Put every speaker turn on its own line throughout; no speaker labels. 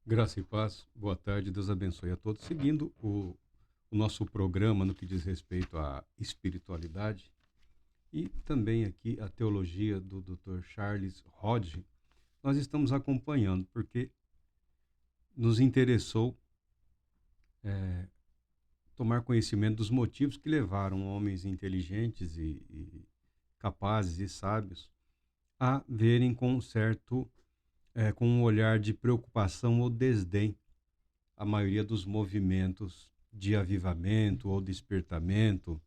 Graça e paz, boa tarde, Deus abençoe a todos. Seguindo o nosso programa no que diz respeito à espiritualidade e também aqui a teologia do Dr. Charles Hodge, nós estamos acompanhando porque nos interessou tomar conhecimento dos motivos que levaram homens inteligentes e capazes e sábios a verem com com um olhar de preocupação ou desdém a maioria dos movimentos de avivamento ou despertamento.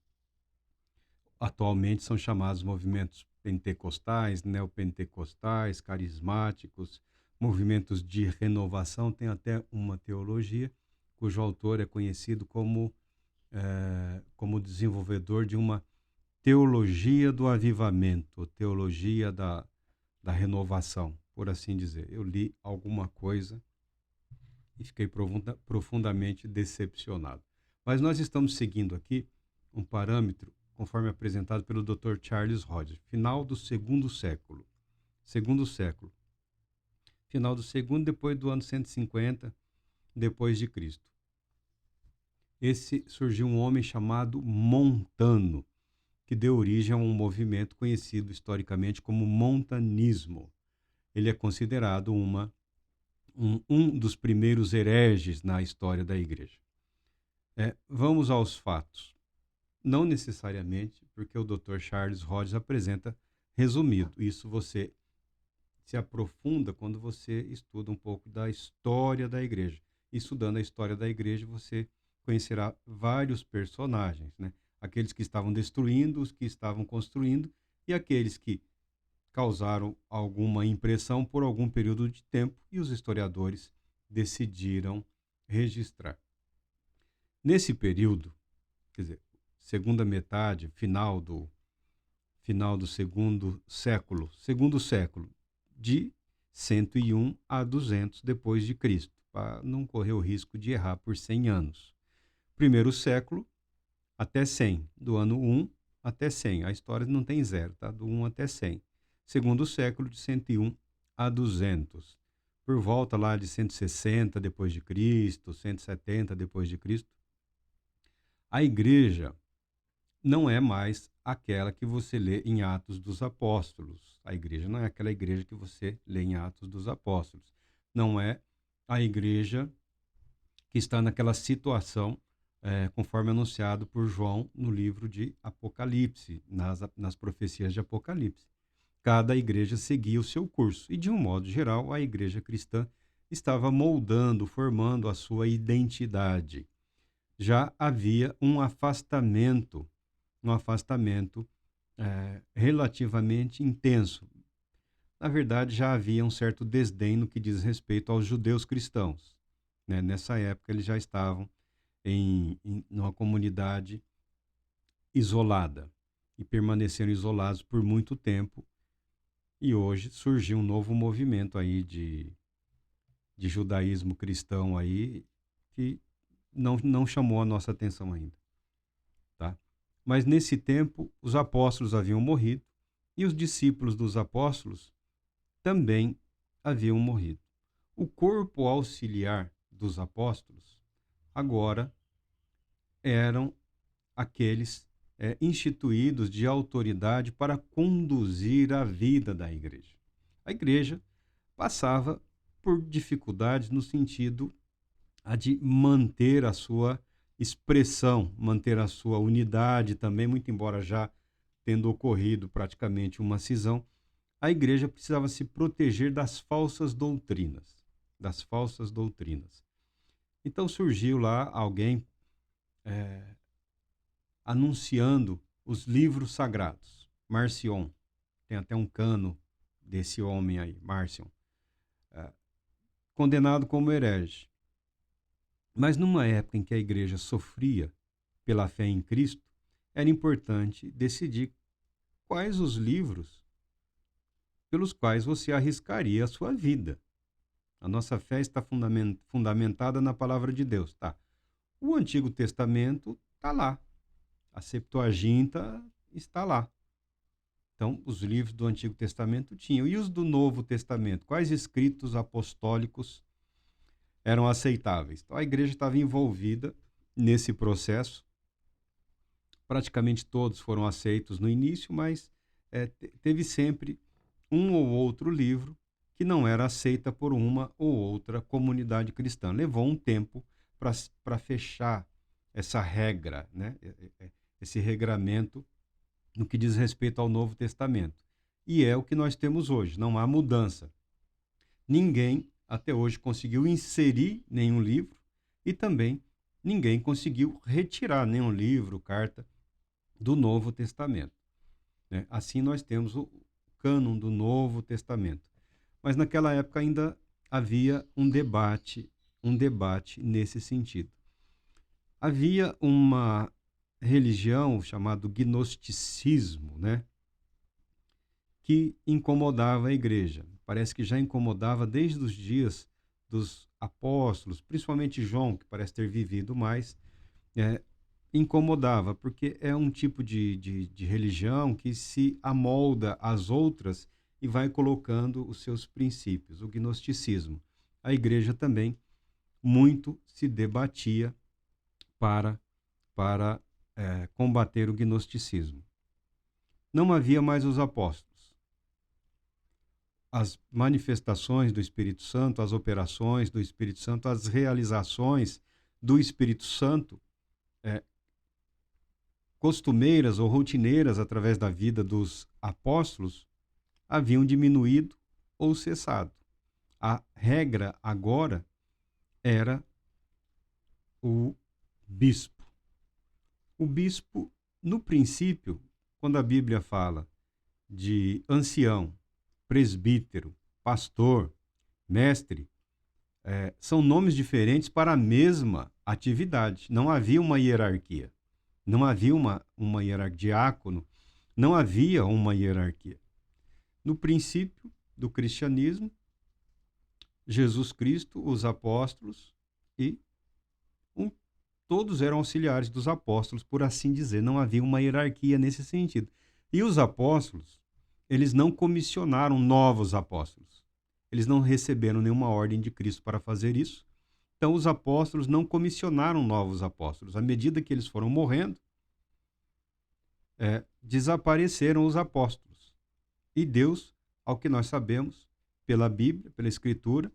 Atualmente são chamados movimentos pentecostais, neopentecostais, carismáticos, movimentos de renovação. Tem até uma teologia cujo autor é conhecido como desenvolvedor de uma teologia do avivamento, teologia da renovação, por assim dizer. Eu li alguma coisa e fiquei profundamente decepcionado. Mas nós estamos seguindo aqui um parâmetro conforme apresentado pelo Dr. Charles Hodge, final do segundo século, final do segundo depois do ano 150 depois de Cristo. Esse surgiu um homem chamado Montano, que deu origem a um movimento conhecido historicamente como montanismo. Ele é considerado um dos primeiros hereges na história da igreja. Vamos aos fatos. Não necessariamente, porque o Dr. Charles Hodge apresenta resumido. Isso você se aprofunda quando você estuda um pouco da história da igreja. Estudando a história da igreja, você conhecerá vários personagens, né? Aqueles que estavam destruindo, os que estavam construindo e aqueles que causaram alguma impressão por algum período de tempo e os historiadores decidiram registrar. Nesse período, quer dizer, segunda metade, final do segundo século, de 101 a 200 depois de Cristo, para não correr o risco de errar por 100 anos. Primeiro século até 100, do ano 1 até 100. A história não tem zero, tá? Do 1 até 100. Segundo século, de 101 a 200. Por volta lá de 160 depois de Cristo, 170 depois de Cristo, a igreja não é mais aquela que você lê em Atos dos Apóstolos. A igreja não é aquela igreja que você lê em Atos dos Apóstolos. Não é a igreja que está naquela situação, conforme anunciado por João no livro de Apocalipse, nas profecias de Apocalipse. Cada igreja seguia o seu curso e, de um modo geral, a igreja cristã estava moldando, formando a sua identidade. Já havia um afastamento relativamente intenso. Na verdade, já havia um certo desdém no que diz respeito aos judeus cristãos, né? Nessa época, eles já estavam em uma comunidade isolada e permaneceram isolados por muito tempo. E hoje surgiu um novo movimento aí de judaísmo cristão aí que não chamou a nossa atenção ainda, tá? Mas nesse tempo, os apóstolos haviam morrido e os discípulos dos apóstolos também haviam morrido. O corpo auxiliar dos apóstolos agora eram aqueles instituídos de autoridade para conduzir a vida da igreja. A igreja passava por dificuldades no sentido de manter a sua expressão, manter a sua unidade também, muito embora já tendo ocorrido praticamente uma cisão, a igreja precisava se proteger das falsas doutrinas. Então surgiu lá alguém anunciando os livros sagrados. Marcion, tem até um cano desse homem aí, Marcion, condenado como herege. Mas numa época em que a igreja sofria pela fé em Cristo, era importante decidir quais os livros pelos quais você arriscaria a sua vida. A nossa fé está fundamentada na palavra de Deus, tá? O Antigo Testamento está lá. A Septuaginta está lá. Então, os livros do Antigo Testamento tinham. E os do Novo Testamento? Quais escritos apostólicos eram aceitáveis. Então a igreja estava envolvida nesse processo. Praticamente todos foram aceitos no início, mas teve sempre um ou outro livro que não era aceita por uma ou outra comunidade cristã. Levou um tempo para fechar essa regra, né? Esse regramento no que diz respeito ao Novo Testamento. E é o que nós temos hoje, não há mudança. Ninguém até hoje conseguiu inserir nenhum livro e também ninguém conseguiu retirar nenhum livro, carta do Novo Testamento, né? Assim nós temos o cânon do Novo Testamento. Mas naquela época ainda havia um debate nesse sentido. Havia uma religião chamada gnosticismo, né, que incomodava a igreja. Parece que já incomodava desde os dias dos apóstolos, principalmente João, que parece ter vivido mais, incomodava, porque é um tipo de religião que se amolda às outras e vai colocando os seus princípios, o gnosticismo. A igreja também muito se debatia para combater o gnosticismo. Não havia mais os apóstolos. As manifestações do Espírito Santo, as operações do Espírito Santo, as realizações do Espírito Santo, costumeiras ou rotineiras através da vida dos apóstolos, haviam diminuído ou cessado. A regra agora era o bispo. O bispo, no princípio, quando a Bíblia fala de ancião, presbítero, pastor, mestre, são nomes diferentes para a mesma atividade. Não havia uma hierarquia. Não havia uma hierarquia. Diácono, não havia uma hierarquia. No princípio do cristianismo, Jesus Cristo, os apóstolos e todos eram auxiliares dos apóstolos, por assim dizer. Não havia uma hierarquia nesse sentido. E os apóstolos, eles não comissionaram novos apóstolos. Eles não receberam nenhuma ordem de Cristo para fazer isso. Então, os apóstolos não comissionaram novos apóstolos. À medida que eles foram morrendo, desapareceram os apóstolos. E Deus, ao que nós sabemos, pela Bíblia, pela Escritura,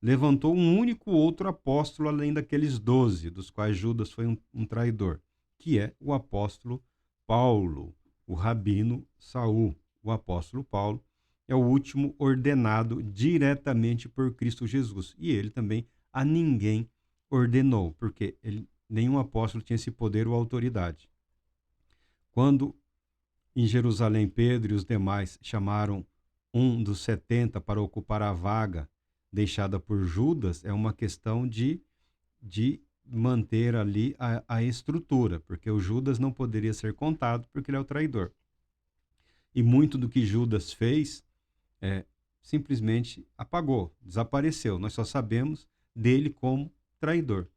levantou um único outro apóstolo além daqueles 12, dos quais Judas foi um traidor, que é o apóstolo Paulo, o rabino Saul. O apóstolo Paulo é o último ordenado diretamente por Cristo Jesus. E ele também a ninguém ordenou, porque nenhum apóstolo tinha esse poder ou autoridade. Quando em Jerusalém Pedro e os demais chamaram um dos 70 para ocupar a vaga deixada por Judas, é uma questão de manter ali a estrutura, porque o Judas não poderia ser contado porque ele é o traidor. E muito do que Judas fez simplesmente apagou, desapareceu. Nós só sabemos dele como traidor.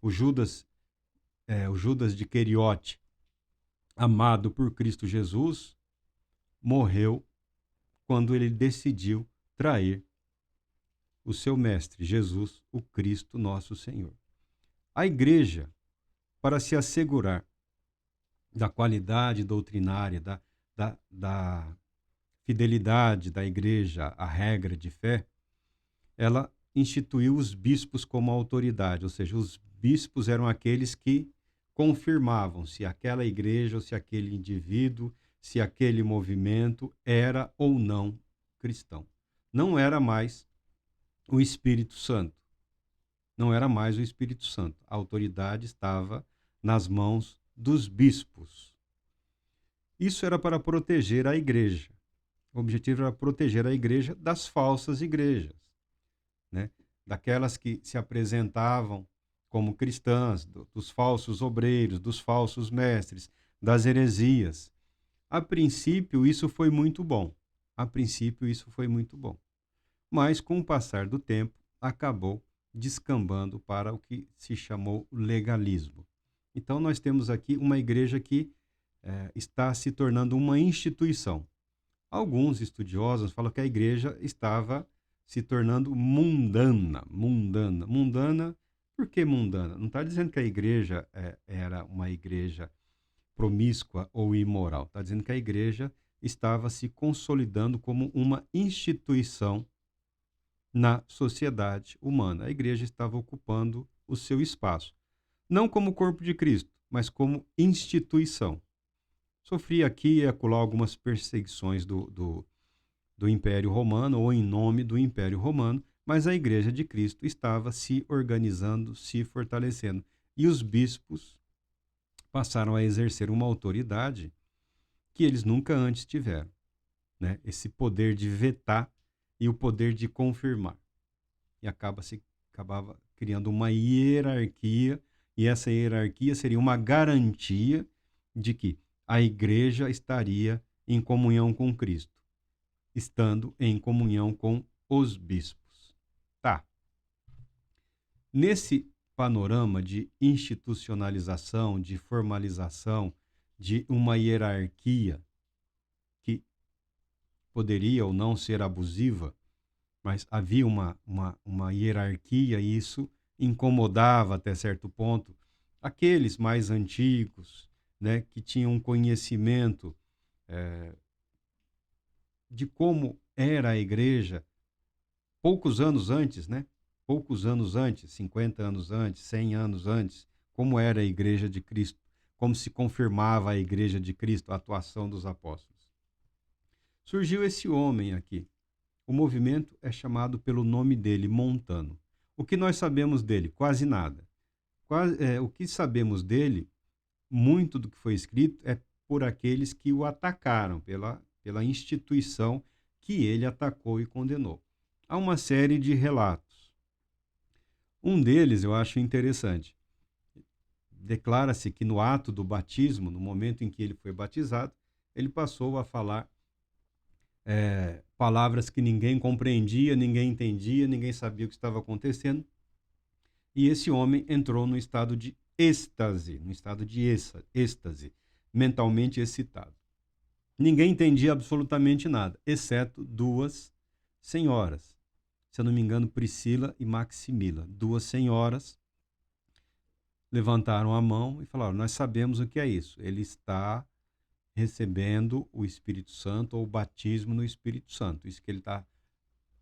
O Judas de Queriote, amado por Cristo Jesus, morreu quando ele decidiu trair o seu mestre, Jesus, o Cristo nosso Senhor. A igreja, para se assegurar da qualidade doutrinária, da fidelidade da igreja à regra de fé, ela instituiu os bispos como autoridade, ou seja, os bispos eram aqueles que confirmavam se aquela igreja ou se aquele indivíduo, se aquele movimento era ou não cristão. Não era mais o Espírito Santo. Não era mais o Espírito Santo. A autoridade estava nas mãos dos bispos. Isso era para proteger a igreja. O objetivo era proteger a igreja das falsas igrejas, né? Daquelas que se apresentavam como cristãs, dos falsos obreiros, dos falsos mestres, das heresias. A princípio, isso foi muito bom. Mas, com o passar do tempo, acabou descambando para o que se chamou legalismo. Então, nós temos aqui uma igreja que está se tornando uma instituição. Alguns estudiosos falam que a igreja estava se tornando mundana. Mundana, por que mundana? Não está dizendo que a igreja era uma igreja promíscua ou imoral. Está dizendo que a igreja estava se consolidando como uma instituição na sociedade humana. A igreja estava ocupando o seu espaço. Não como corpo de Cristo, mas como instituição. Sofria aqui e acolá algumas perseguições do Império Romano, ou em nome do Império Romano, mas a Igreja de Cristo estava se organizando, se fortalecendo. E os bispos passaram a exercer uma autoridade que eles nunca antes tiveram, né? Esse poder de vetar e o poder de confirmar. E acabava criando uma hierarquia, e essa hierarquia seria uma garantia de que a igreja estaria em comunhão com Cristo, estando em comunhão com os bispos. Tá. Nesse panorama de institucionalização, de formalização, de uma hierarquia que poderia ou não ser abusiva, mas havia uma hierarquia e isso incomodava até certo ponto aqueles mais antigos, né, que tinham um conhecimento de como era a igreja poucos anos antes, né? Poucos anos antes, 50 anos antes, 100 anos antes, como era a igreja de Cristo, como se confirmava a igreja de Cristo, a atuação dos apóstolos. Surgiu esse homem aqui. O movimento é chamado pelo nome dele, Montano. O que nós sabemos dele? Quase nada. O que sabemos dele, muito do que foi escrito, é por aqueles que o atacaram, pela instituição que ele atacou e condenou. Há uma série de relatos. Um deles eu acho interessante. Declara-se que no ato do batismo, no momento em que ele foi batizado, ele passou a falar palavras que ninguém compreendia, ninguém entendia, ninguém sabia o que estava acontecendo. E esse homem entrou no estado de êxtase, mentalmente excitado. Ninguém entendia absolutamente nada, exceto duas senhoras. Se eu não me engano, Priscila e Maximila. Duas senhoras levantaram a mão e falaram: nós sabemos o que é isso. Ele está recebendo o Espírito Santo ou o batismo no Espírito Santo. Isso que ele está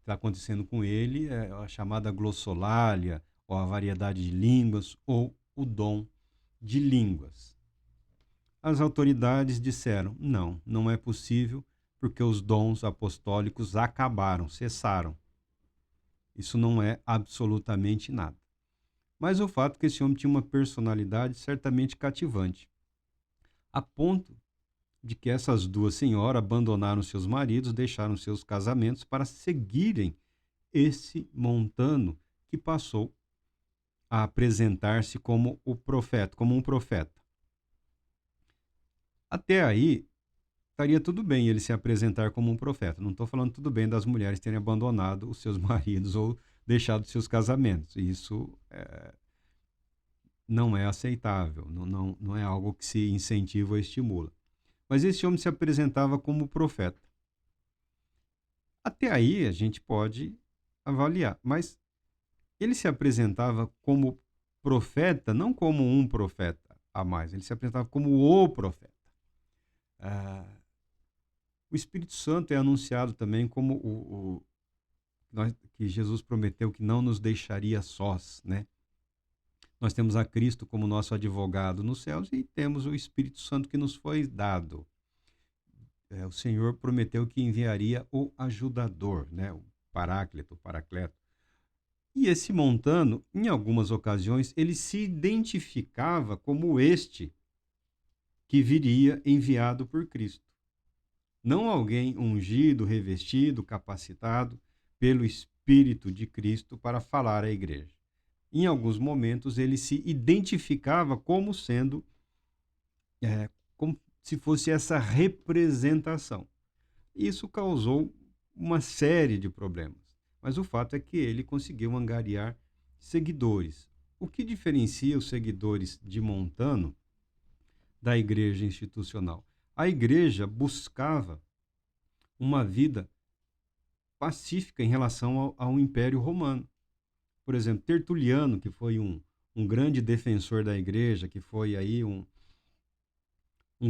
acontecendo com ele é a chamada glossolalia, ou a variedade de línguas, ou o dom de línguas. As autoridades disseram: não, não é possível, porque os dons apostólicos acabaram, cessaram. Isso não é absolutamente nada. Mas o fato é que esse homem tinha uma personalidade certamente cativante, a ponto de que essas duas senhoras abandonaram seus maridos, deixaram seus casamentos para seguirem esse Montano, que passou a apresentar-se como um profeta. Até aí, estaria tudo bem ele se apresentar como um profeta. Não estou falando tudo bem das mulheres terem abandonado os seus maridos ou deixado seus casamentos. Isso não é aceitável, não é algo que se incentiva ou estimula. Mas esse homem se apresentava como profeta. Até aí a gente pode avaliar, mas ele se apresentava como profeta, não como um profeta a mais, ele se apresentava como o profeta. O Espírito Santo é anunciado também como que Jesus prometeu que não nos deixaria sós, né? Nós temos a Cristo como nosso advogado nos céus e temos o Espírito Santo que nos foi dado. O Senhor prometeu que enviaria o ajudador, né? O paracleto. E esse Montano, em algumas ocasiões, ele se identificava como este que viria enviado por Cristo. Não alguém ungido, revestido, capacitado pelo Espírito de Cristo para falar à igreja. Em alguns momentos, ele se identificava como sendo, como se fosse essa representação. Isso causou uma série de problemas. Mas o fato é que ele conseguiu angariar seguidores. O que diferencia os seguidores de Montano da igreja institucional? A igreja buscava uma vida pacífica em relação ao Império Romano. Por exemplo, Tertuliano, que foi um grande defensor da igreja, que foi aí um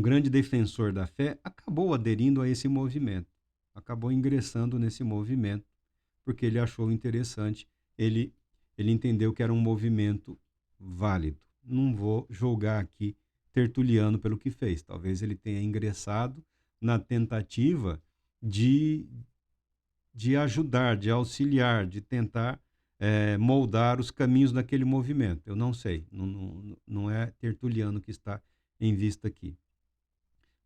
grande defensor da fé, acabou aderindo a esse movimento, acabou ingressando nesse movimento, porque ele achou interessante, ele, ele entendeu que era um movimento válido. Não vou julgar aqui Tertuliano pelo que fez, talvez ele tenha ingressado na tentativa de, de ajudar, de auxiliar, de tentar moldar os caminhos daquele movimento. Eu não sei, não é Tertuliano que está em vista aqui.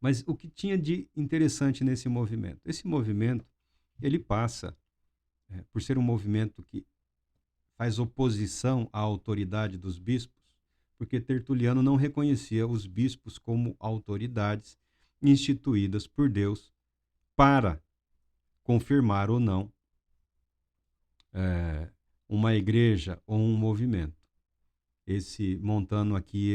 Mas o que tinha de interessante nesse movimento? Esse movimento, ele passa, por ser um movimento que faz oposição à autoridade dos bispos, porque Tertuliano não reconhecia os bispos como autoridades instituídas por Deus para confirmar ou não uma igreja ou um movimento. Esse Montano aqui,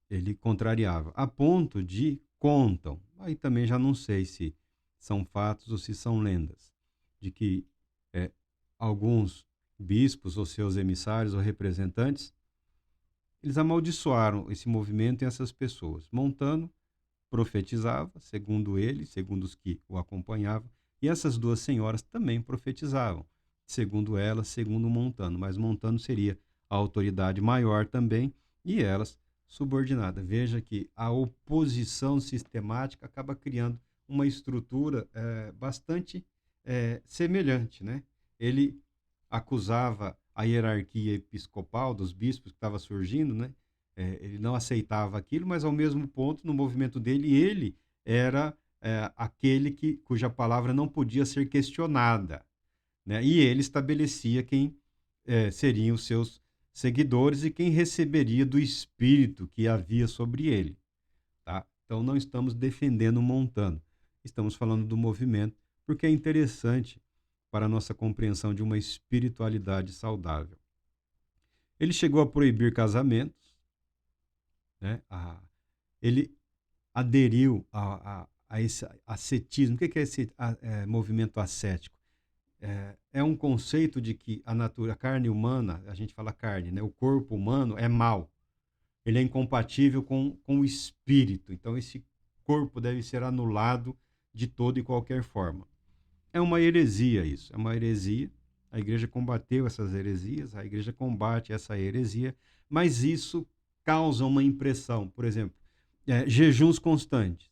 ele contrariava, a ponto de, contam, aí também já não sei se são fatos ou se são lendas, de que alguns bispos ou seus emissários ou representantes, eles amaldiçoaram esse movimento e essas pessoas. Montano profetizava, segundo ele, segundo os que o acompanhavam, e essas duas senhoras também profetizavam, segundo elas, segundo Montano, mas Montano seria a autoridade maior também, e elas subordinadas. Veja que a oposição sistemática acaba criando uma estrutura bastante semelhante, né? Ele acusava a hierarquia episcopal dos bispos que estava surgindo, né? Ele não aceitava aquilo, mas ao mesmo ponto, no movimento dele, ele era aquele cuja palavra não podia ser questionada, né? E ele estabelecia quem seriam os seus seguidores e quem receberia do Espírito que havia sobre ele, tá? Então, não estamos defendendo Montano, estamos falando do movimento, porque é interessante para a nossa compreensão de uma espiritualidade saudável. Ele chegou a proibir casamentos, né? Ele aderiu a esse ascetismo. O que é esse movimento ascético? É um conceito de que a carne humana, a gente fala carne, né? O corpo humano é mau. Ele é incompatível com o espírito. Então, esse corpo deve ser anulado de toda e qualquer forma. É uma heresia isso, é uma heresia. A igreja combateu essas heresias, a igreja combate essa heresia, mas isso causa uma impressão. Por exemplo, jejuns constantes.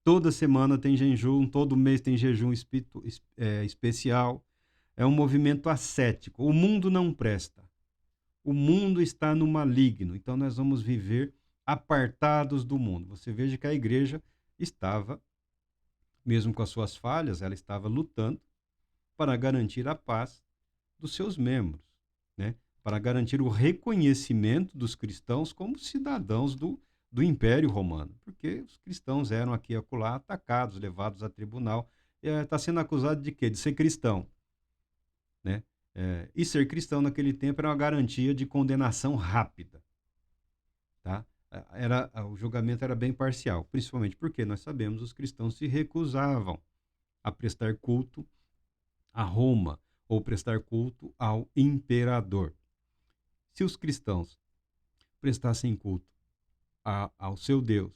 Toda semana tem jejum, todo mês tem jejum especial. É um movimento ascético. O mundo não presta. O mundo está no maligno. Então nós vamos viver apartados do mundo. Você veja que a igreja estava, mesmo com as suas falhas, ela estava lutando para garantir a paz dos seus membros, né? Para garantir o reconhecimento dos cristãos como cidadãos do Império Romano, porque os cristãos eram aqui e acolá atacados, levados a tribunal. Está sendo acusado de quê? De ser cristão, né? E ser cristão naquele tempo era uma garantia de condenação rápida, tá? O julgamento era bem parcial, principalmente porque nós sabemos os cristãos se recusavam a prestar culto a Roma ou prestar culto ao imperador. Se os cristãos prestassem culto ao seu Deus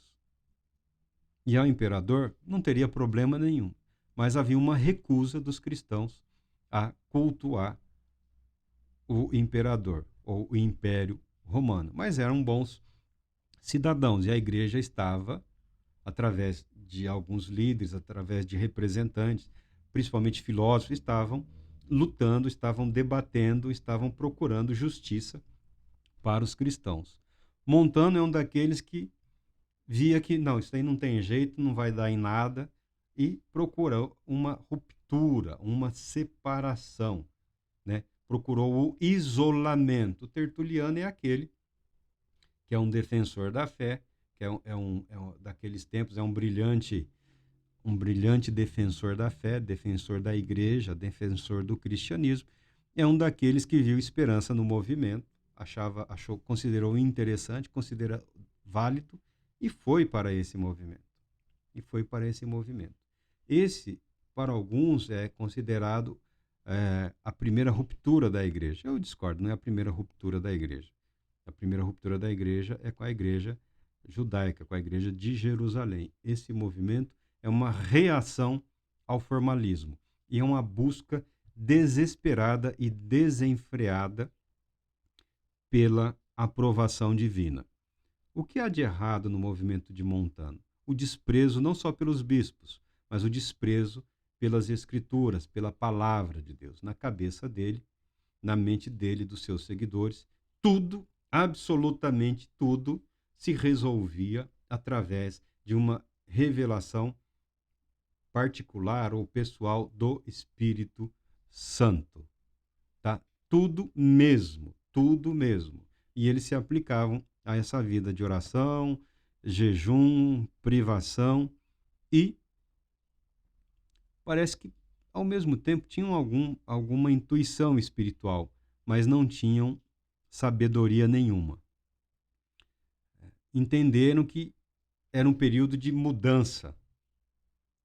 e ao imperador, não teria problema nenhum. Mas havia uma recusa dos cristãos a cultuar o imperador ou o império romano. Mas eram bons cidadãos e a igreja estava, através de alguns líderes, através de representantes, principalmente filósofos, estavam lutando, estavam debatendo, estavam procurando justiça para os cristãos. Montano é um daqueles que via que não, isso aí não tem jeito, não vai dar em nada, e procurou uma ruptura, uma separação, né? Procurou o isolamento. O Tertuliano é aquele que é um defensor da fé, que é um daqueles tempos, é um brilhante defensor da fé, defensor da igreja, defensor do cristianismo. É um daqueles que viu esperança no movimento, considerou interessante, considera válido e foi para esse movimento. Esse para alguns é considerado a primeira ruptura da igreja. Eu discordo, não é a primeira ruptura da igreja. A primeira ruptura da igreja é com a igreja judaica, com a igreja de Jerusalém. Esse movimento é uma reação ao formalismo e é uma busca desesperada e desenfreada pela aprovação divina. O que há de errado no movimento de Montano? O desprezo não só pelos bispos, mas o desprezo pelas escrituras, pela palavra de Deus. Na cabeça dele, na mente dele, dos seus seguidores, tudo, absolutamente tudo, se resolvia através de uma revelação particular ou pessoal do Espírito Santo. Tá? Tudo mesmo, tudo mesmo. E eles se aplicavam a essa vida de oração, jejum, privação e parece que ao mesmo tempo tinham alguma intuição espiritual, mas não tinham sabedoria nenhuma. Entenderam que era um período de mudança.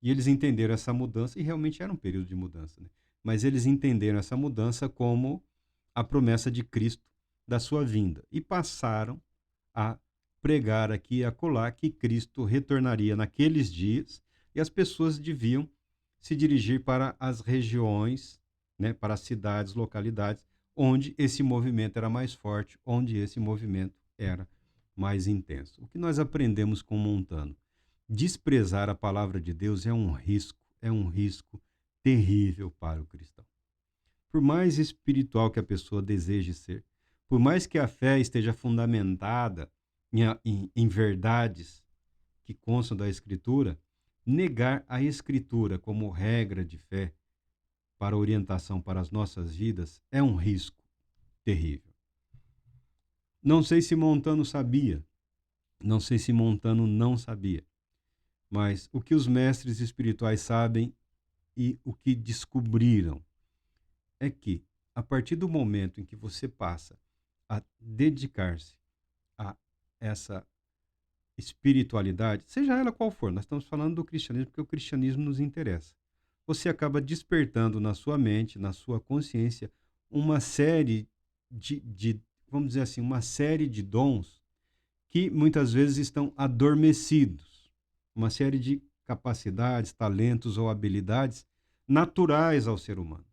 E eles entenderam essa mudança, e realmente era um período de mudança, né? Mas eles entenderam essa mudança como a promessa de Cristo da sua vinda. E passaram a pregar aqui e acolá que Cristo retornaria naqueles dias e as pessoas deviam se dirigir para as regiões, né, para as cidades, localidades, onde esse movimento era mais forte, onde esse movimento era mais intenso. O que nós aprendemos com Montano? Desprezar a palavra de Deus é um risco terrível para o cristão. Por mais espiritual que a pessoa deseje ser, por mais que a fé esteja fundamentada em verdades que constam da Escritura, negar a Escritura como regra de fé para orientação para as nossas vidas é um risco terrível. Não sei se Montano sabia, não sei se Montano não sabia, mas o que os mestres espirituais sabem e o que descobriram é que, a partir do momento em que você passa a dedicar-se a essa espiritualidade, seja ela qual for, nós estamos falando do cristianismo porque o cristianismo nos interessa, você acaba despertando na sua mente, na sua consciência, uma série vamos dizer assim, uma série de dons que muitas vezes estão adormecidos, uma série de capacidades, talentos ou habilidades naturais ao ser humano,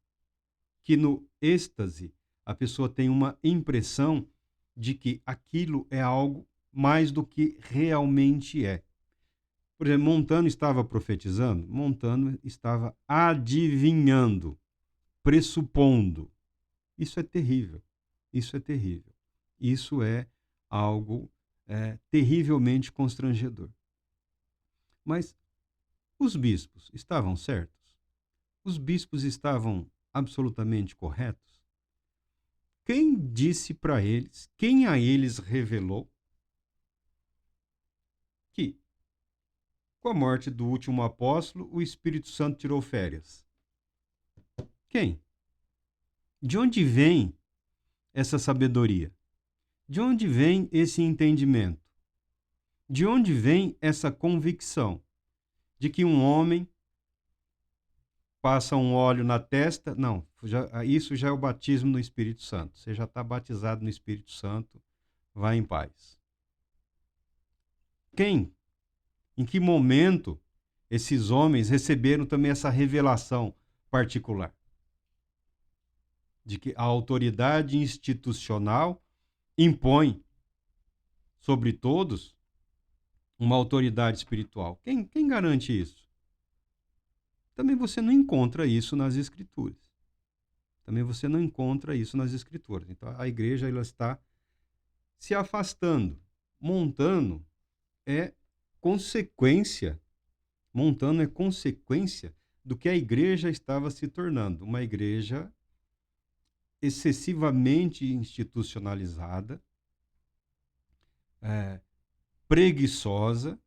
que no êxtase a pessoa tem uma impressão de que aquilo é algo mais do que realmente é. Por exemplo, Montano estava profetizando, Montano estava adivinhando, pressupondo. Isso é terrível, isso é terrível. Isso é algo terrivelmente constrangedor. Mas os bispos estavam certos? Os bispos estavam absolutamente corretos? Quem disse para eles, quem a eles revelou que, com a morte do último apóstolo, o Espírito Santo tirou férias? Quem? De onde vem essa sabedoria? De onde vem esse entendimento? De onde vem essa convicção de que um homem passa um óleo na testa? Não, isso já é o batismo no Espírito Santo. Você já está batizado no Espírito Santo, vá em paz. Quem? Em que momento esses homens receberam também essa revelação particular? De que a autoridade institucional impõe sobre todos uma autoridade espiritual. Quem garante isso? Também você não encontra isso nas Escrituras. Também você não encontra isso nas Escrituras. Então, a igreja ela está se afastando. Montano é consequência do que a igreja estava se tornando. Uma igreja excessivamente institucionalizada, preguiçosa,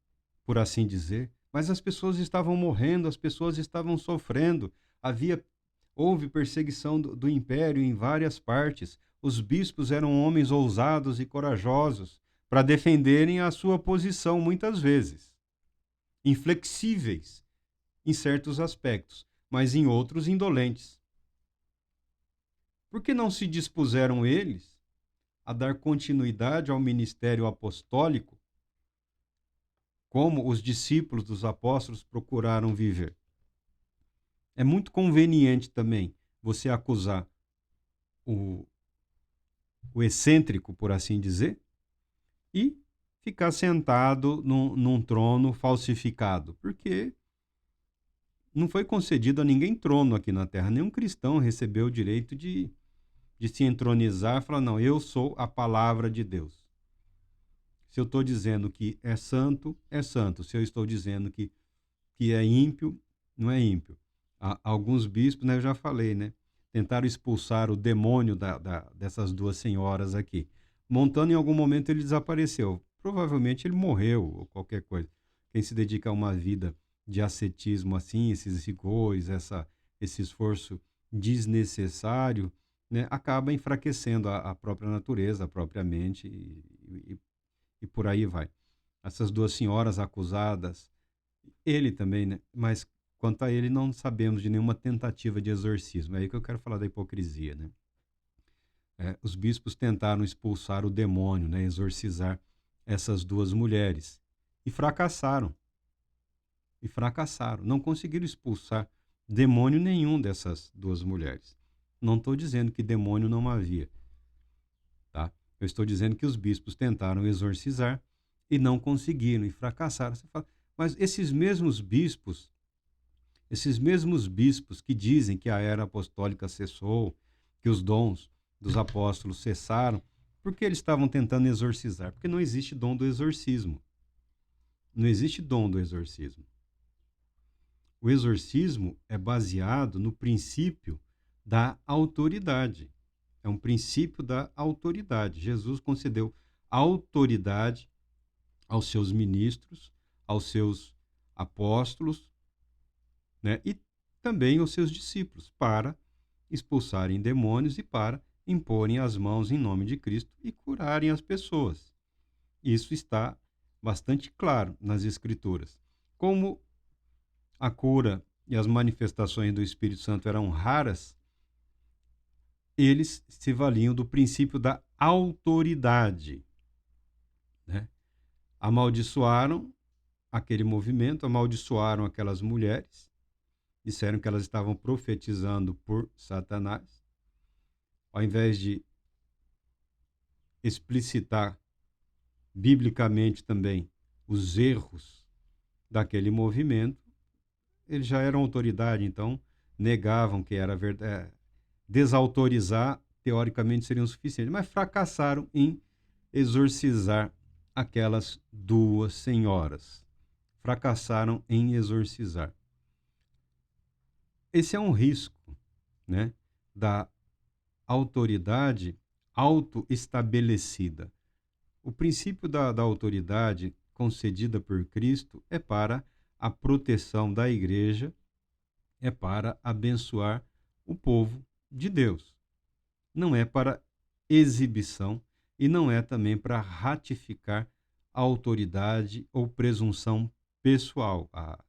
por assim dizer, mas as pessoas estavam morrendo, as pessoas estavam sofrendo, houve perseguição do império em várias partes, os bispos eram homens ousados e corajosos para defenderem a sua posição muitas vezes, inflexíveis em certos aspectos, mas em outros indolentes. Por que não se dispuseram eles a dar continuidade ao ministério apostólico, como os discípulos dos apóstolos procuraram viver? É muito conveniente também você acusar o excêntrico, por assim dizer, e ficar sentado num trono falsificado, porque não foi concedido a ninguém trono aqui na Terra. Nenhum cristão recebeu o direito de se entronizar e falar, não, eu sou a palavra de Deus. Se eu estou dizendo que é santo, é santo. Se eu estou dizendo que é ímpio, não é ímpio. Alguns bispos, né, eu já falei, né, tentaram expulsar o demônio dessas duas senhoras aqui. Montando, em algum momento, ele desapareceu. Provavelmente ele morreu ou qualquer coisa. Quem se dedica a uma vida de ascetismo assim, esses rigores, esse esforço desnecessário, né, acaba enfraquecendo a própria natureza, a própria mente e por aí vai. Essas duas senhoras acusadas, ele também, né, mas quanto a ele não sabemos de nenhuma tentativa de exorcismo. É aí que eu quero falar da hipocrisia, né? Os bispos tentaram expulsar o demônio, né, exorcizar essas duas mulheres e fracassaram. Não conseguiram expulsar demônio nenhum dessas duas mulheres. Não estou dizendo que demônio não havia, tá? Eu estou dizendo que os bispos tentaram exorcizar e não conseguiram e fracassaram. Você fala, mas esses mesmos bispos que dizem que a era apostólica cessou, que os dons dos apóstolos cessaram, por que eles estavam tentando exorcizar? Porque não existe dom do exorcismo. Não existe dom do exorcismo. O exorcismo é baseado no princípio da autoridade. É um princípio da autoridade. Jesus concedeu autoridade aos seus ministros, aos seus apóstolos, né? E também aos seus discípulos, para expulsarem demônios e para imporem as mãos em nome de Cristo e curarem as pessoas. Isso está bastante claro nas Escrituras. Como a cura e as manifestações do Espírito Santo eram raras, eles se valiam do princípio da autoridade, né? Amaldiçoaram aquele movimento, amaldiçoaram aquelas mulheres, disseram que elas estavam profetizando por Satanás. Ao invés de explicitar biblicamente também os erros daquele movimento, eles já eram autoridade, então negavam que era verdade. Desautorizar, teoricamente, seria o suficiente, mas fracassaram em exorcizar aquelas duas senhoras. Fracassaram em exorcizar. Esse é um risco, né, da autoridade autoestabelecida. O princípio da autoridade concedida por Cristo é para a proteção da igreja, é para abençoar o povo de Deus. Não é para exibição e não é também para ratificar a autoridade ou presunção pessoal, a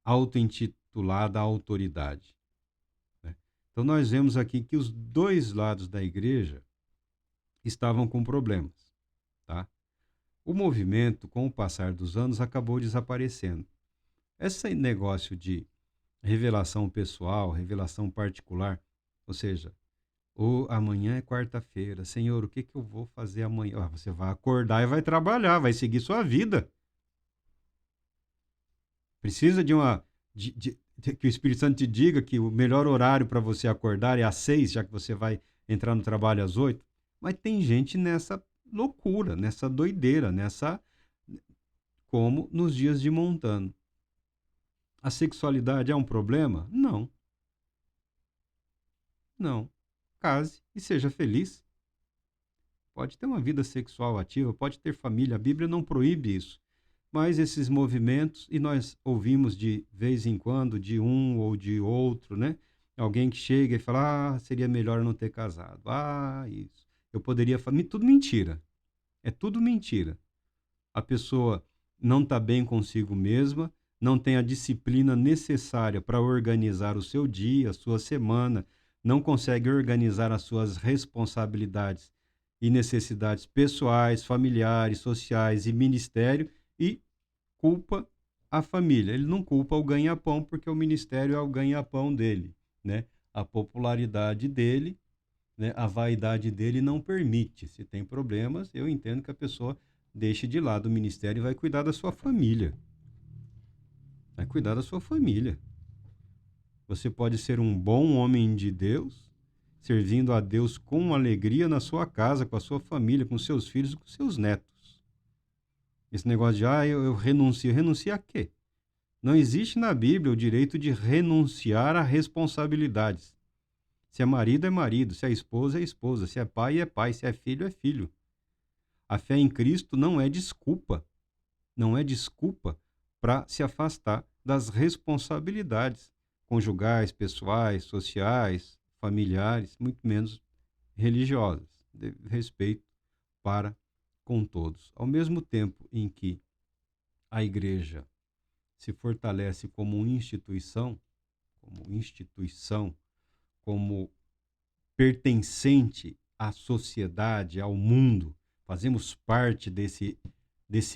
auto-intitulada autoridade, né? Então nós vemos aqui que os dois lados da igreja estavam com problemas, tá? O movimento, com o passar dos anos, acabou desaparecendo. Esse negócio de revelação pessoal, revelação particular, ou seja, amanhã é quarta-feira, Senhor, o que que eu vou fazer amanhã? Você vai acordar e vai trabalhar, vai seguir sua vida. Precisa de que o Espírito Santo te diga que o melhor horário para você acordar é às 6, já que você vai entrar no trabalho às 8. Mas tem gente nessa loucura, nessa doideira, como nos dias de Montano. A sexualidade é um problema? Não. Não. Case e seja feliz. Pode ter uma vida sexual ativa, pode ter família, a Bíblia não proíbe isso. Mas esses movimentos, e nós ouvimos de vez em quando, de um ou de outro, né? Alguém que chega e fala, seria melhor não ter casado. Isso. Eu poderia falar, tudo mentira. É tudo mentira. A pessoa não está bem consigo mesma, não tem a disciplina necessária para organizar o seu dia, a sua semana, não consegue organizar as suas responsabilidades e necessidades pessoais, familiares, sociais e ministério e culpa a família. Ele não culpa o ganha-pão porque o ministério é o ganha-pão dele, né? A popularidade dele, né? A vaidade dele não permite. Se tem problemas, eu entendo que a pessoa deixe de lado o ministério e vai cuidar da sua família. Vai cuidar da sua família. Você pode ser um bom homem de Deus, servindo a Deus com alegria na sua casa, com a sua família, com seus filhos e com seus netos. Esse negócio de, eu renuncio. Renuncia a quê? Não existe na Bíblia o direito de renunciar a responsabilidades. Se é marido, é marido. Se é esposa, é esposa. Se é pai, é pai. Se é filho, é filho. A fé em Cristo não é desculpa. Não é desculpa para se afastar das responsabilidades conjugais, pessoais, sociais, familiares, muito menos religiosas. De respeito para com todos. Ao mesmo tempo em que a igreja se fortalece como instituição, como pertencente à sociedade, ao mundo, fazemos parte desse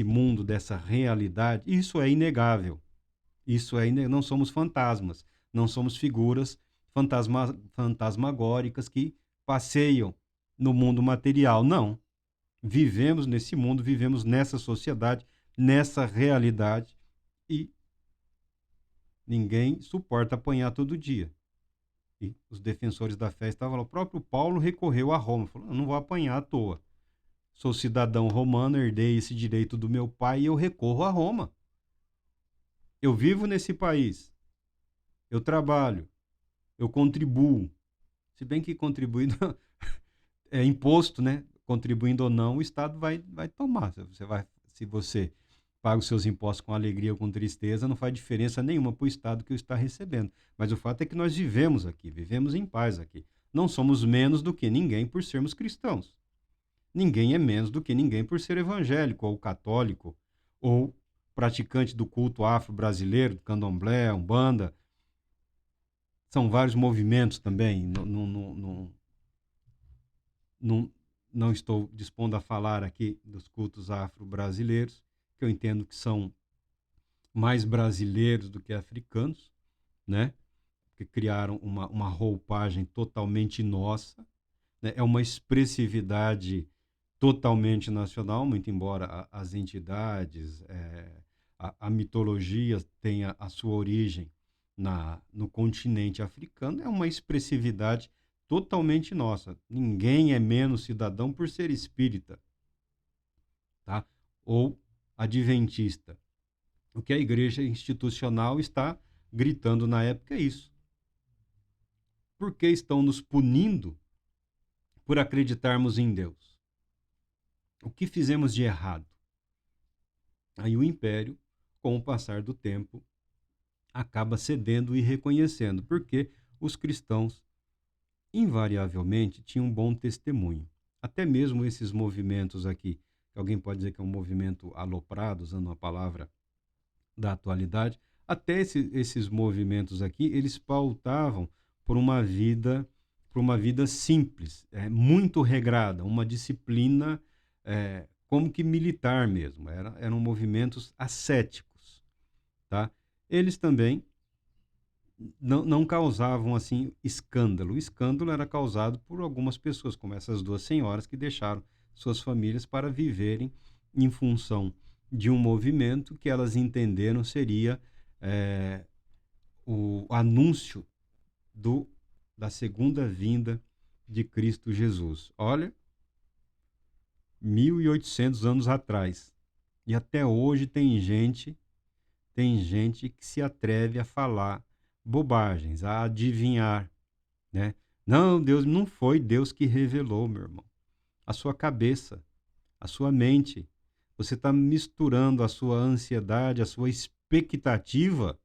mundo, dessa realidade, isso é inegável. Não somos fantasmas, não somos figuras fantasmagóricas que passeiam no mundo material. Não. Vivemos nesse mundo, vivemos nessa sociedade, nessa realidade e ninguém suporta apanhar todo dia. E os defensores da fé estavam lá. O próprio Paulo recorreu a Roma, falou: eu não vou apanhar à toa. Sou cidadão romano, herdei esse direito do meu pai e eu recorro a Roma. Eu vivo nesse país, eu trabalho, eu contribuo. Se bem que contribuindo é imposto, né? Contribuindo ou não, o Estado vai tomar. Se você paga os seus impostos com alegria ou com tristeza, não faz diferença nenhuma para o Estado que o está recebendo. Mas o fato é que nós vivemos aqui, vivemos em paz aqui. Não somos menos do que ninguém por sermos cristãos. Ninguém é menos do que ninguém por ser evangélico ou católico ou praticante do culto afro-brasileiro, do candomblé, umbanda. São vários movimentos também. Não estou dispondo a falar aqui dos cultos afro-brasileiros, que eu entendo que são mais brasileiros do que africanos, né? Que criaram uma roupagem totalmente nossa, né? É uma expressividade totalmente nacional, muito embora as entidades, a mitologia tenha a sua origem no continente africano, é uma expressividade totalmente nossa. Ninguém é menos cidadão por ser espírita, tá? Ou adventista. O que a igreja institucional está gritando na época é isso. Por que estão nos punindo por acreditarmos em Deus? O que fizemos de errado? Aí o império, com o passar do tempo, acaba cedendo e reconhecendo, porque os cristãos invariavelmente tinham um bom testemunho. Até mesmo esses movimentos aqui, que alguém pode dizer que é um movimento aloprado, usando uma palavra da atualidade, até esses movimentos aqui, eles pautavam por uma vida simples, muito regrada, uma disciplina como que militar mesmo. Eram movimentos ascéticos, tá? Eles também não causavam assim escândalo. O escândalo era causado por algumas pessoas, como essas duas senhoras que deixaram suas famílias para viverem em função de um movimento que elas entenderam seria o anúncio da segunda vinda de Cristo Jesus. Olha, 1800 anos atrás. E até hoje tem gente que se atreve a falar bobagens, a adivinhar, né? Não, Deus não foi Deus que revelou, meu irmão. A sua cabeça, a sua mente. Você está misturando a sua ansiedade, a sua expectativa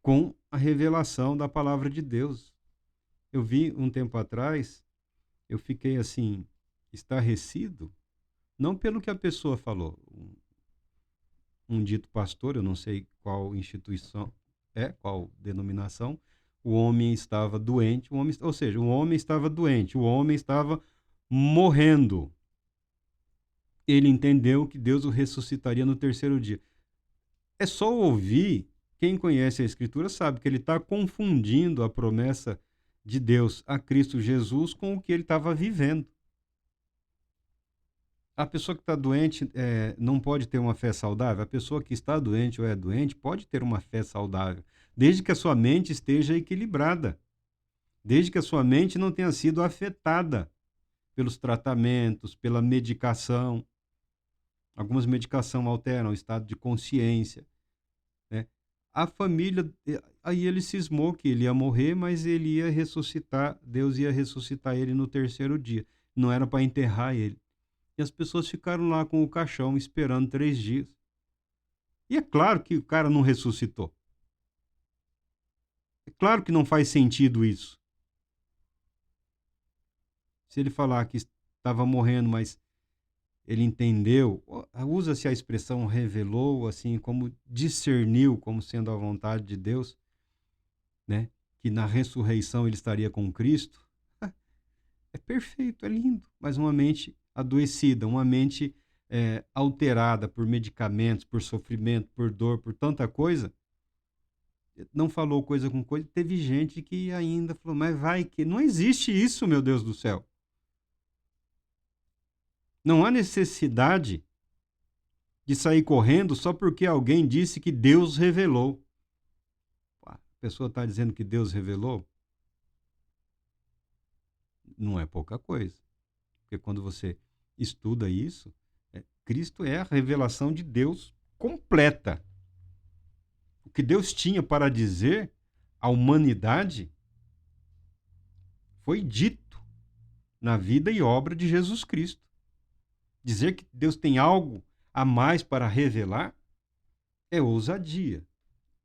com a revelação da palavra de Deus. Eu vi um tempo atrás, eu fiquei assim, estarrecido, não pelo que a pessoa falou. um dito pastor, eu não sei qual instituição qual denominação, o homem estava doente, ou seja, o homem estava doente, o homem estava morrendo. Ele entendeu que Deus o ressuscitaria no terceiro dia. É só ouvir, quem conhece a Escritura sabe que ele está confundindo a promessa de Deus a Cristo Jesus com o que ele estava vivendo. A pessoa que está doente não pode ter uma fé saudável? A pessoa que está doente ou é doente pode ter uma fé saudável, desde que a sua mente esteja equilibrada, desde que a sua mente não tenha sido afetada pelos tratamentos, pela medicação. Algumas medicações alteram o estado de consciência, né? A família, aí ele cismou que ele ia morrer, mas ele ia ressuscitar, Deus ia ressuscitar ele no terceiro dia. Não era para enterrar ele. E as pessoas ficaram lá com o caixão esperando 3 dias. E é claro que o cara não ressuscitou. É claro que não faz sentido isso. Se ele falar que estava morrendo, mas ele entendeu, usa-se a expressão revelou, assim, como discerniu como sendo a vontade de Deus, né? Que na ressurreição ele estaria com Cristo. É perfeito, é lindo. Mas uma mente adoecida, uma mente alterada por medicamentos, por sofrimento, por dor, por tanta coisa, não falou coisa com coisa. Teve gente que ainda falou, mas vai que não existe isso, meu Deus do céu. Não há necessidade de sair correndo só porque alguém disse que Deus revelou. A pessoa está dizendo que Deus revelou? Não é pouca coisa. Porque quando você estuda isso, Cristo é a revelação de Deus completa. O que Deus tinha para dizer à humanidade foi dito na vida e obra de Jesus Cristo. Dizer que Deus tem algo a mais para revelar é ousadia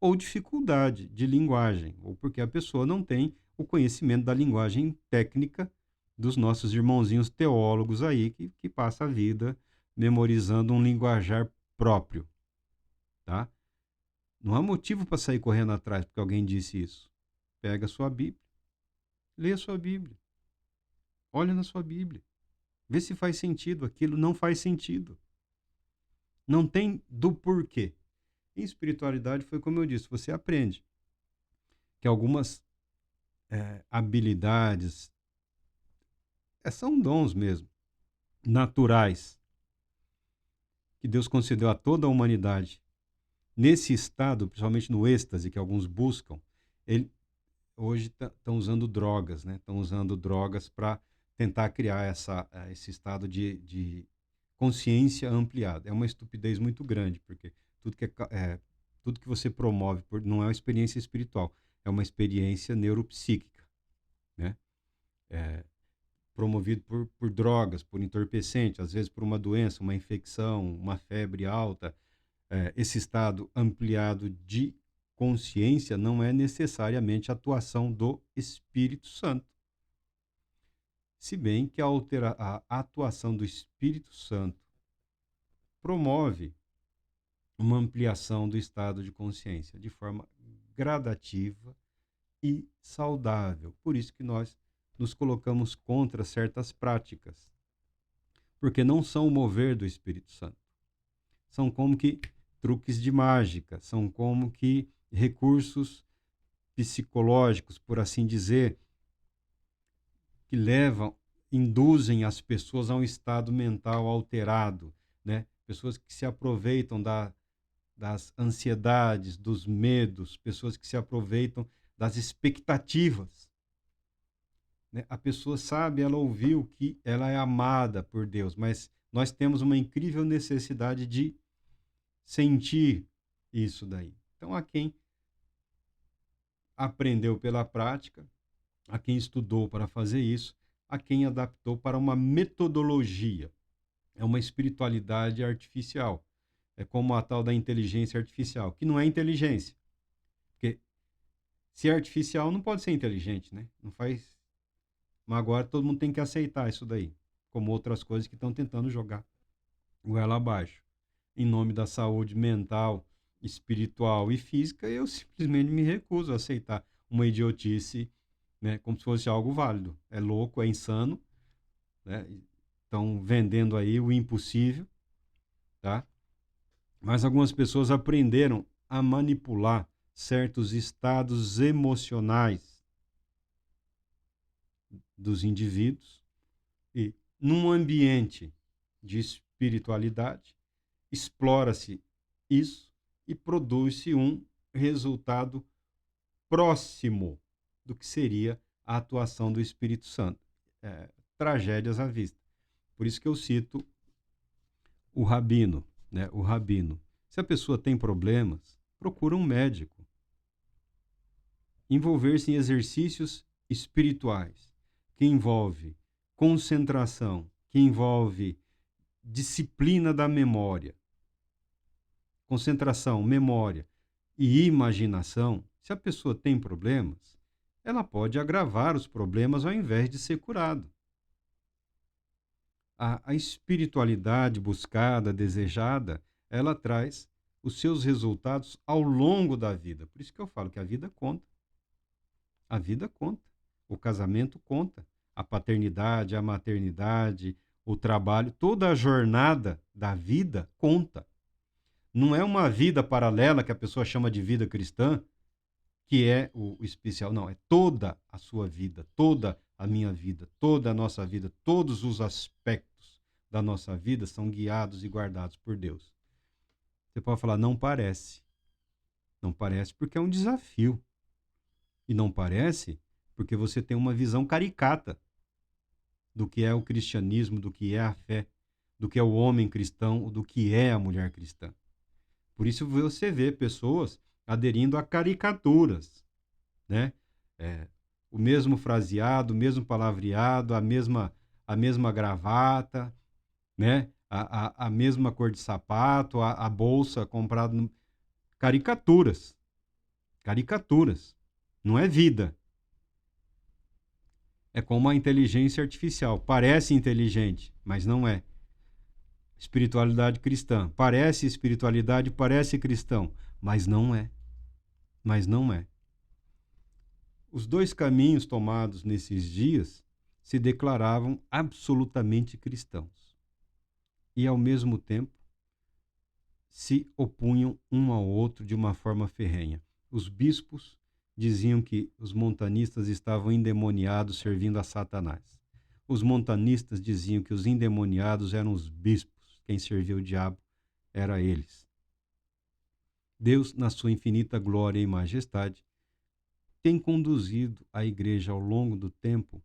ou dificuldade de linguagem, ou porque a pessoa não tem o conhecimento da linguagem técnica dos nossos irmãozinhos teólogos aí, que passa a vida memorizando um linguajar próprio, tá? Não há motivo para sair correndo atrás porque alguém disse isso. Pega a sua Bíblia, lê a sua Bíblia, olha na sua Bíblia, vê se faz sentido. Aquilo não faz sentido. Não tem do porquê. Em espiritualidade foi como eu disse, você aprende que algumas habilidades são dons mesmo, naturais, que Deus concedeu a toda a humanidade. Nesse estado, principalmente no êxtase que alguns buscam, hoje estão usando drogas, né? Estão usando drogas para tentar criar esse estado de consciência ampliada. É uma estupidez muito grande, porque tudo que você promove não é uma experiência espiritual, é uma experiência neuropsíquica, né? Promovido por drogas, por entorpecentes, às vezes por uma doença, uma infecção, uma febre alta. Esse estado ampliado de consciência não é necessariamente a atuação do Espírito Santo. Se bem que a atuação do Espírito Santo promove uma ampliação do estado de consciência de forma gradativa e saudável. Por isso que nós nos colocamos contra certas práticas, porque não são o mover do Espírito Santo. São como que truques de mágica, são como que recursos psicológicos, por assim dizer, que induzem as pessoas a um estado mental alterado, né? Pessoas que se aproveitam das ansiedades, dos medos, pessoas que se aproveitam das expectativas, né? A pessoa sabe, ela ouviu que ela é amada por Deus, mas nós temos uma incrível necessidade de sentir isso daí. Então, há quem aprendeu pela prática, há quem estudou para fazer isso, há quem adaptou para uma metodologia. É uma espiritualidade artificial. É como a tal da inteligência artificial, que não é inteligência. Porque se é artificial, não pode ser inteligente, né? Não faz. Mas agora todo mundo tem que aceitar isso daí, como outras coisas que estão tentando jogar goela abaixo. em nome da saúde mental, espiritual e física, eu simplesmente me recuso a aceitar uma idiotice, né, como se fosse algo válido. É louco, é insano, né? Estão vendendo aí o impossível, tá? Mas algumas pessoas aprenderam a manipular certos estados emocionais dos indivíduos e, num ambiente de espiritualidade, explora-se isso e produz-se um resultado próximo do que seria a atuação do Espírito Santo. Tragédias à vista. Por isso que eu cito o rabino, né? O rabino. Se a pessoa tem problemas, procura um médico. Envolver-se em exercícios espirituais, que envolve concentração, que envolve disciplina da memória, concentração, memória e imaginação. Se a pessoa tem problemas, ela pode agravar os problemas ao invés de ser curado. A espiritualidade buscada, desejada, ela traz os seus resultados ao longo da vida. Por isso que eu falo que a vida conta. A vida conta. O casamento conta. A paternidade, a maternidade, o trabalho, toda a jornada da vida conta. Não é uma vida paralela que a pessoa chama de vida cristã, que é o especial. Não, é toda a sua vida, toda a minha vida, toda a nossa vida, todos os aspectos da nossa vida são guiados e guardados por Deus. Você pode falar, não parece. Não parece porque é um desafio. E não parece porque você tem uma visão caricata do que é o cristianismo, do que é a fé, do que é o homem cristão, do que é a mulher cristã. Por isso você vê pessoas aderindo a caricaturas, né? O mesmo fraseado, o mesmo palavreado, a mesma gravata, né? A mesma cor de sapato, a bolsa comprada. Caricaturas. Caricaturas. Não é vida. É como a inteligência artificial. Parece inteligente, mas não é. Espiritualidade cristã. Parece espiritualidade, parece cristão, mas não é. Mas não é. Os dois caminhos tomados nesses dias se declaravam absolutamente cristãos e, ao mesmo tempo, se opunham um ao outro de uma forma ferrenha. Os bispos diziam que os montanistas estavam endemoniados servindo a Satanás. Os montanistas diziam que os endemoniados eram os bispos, quem servia o diabo era eles. Deus, na sua infinita glória e majestade, tem conduzido a igreja ao longo do tempo,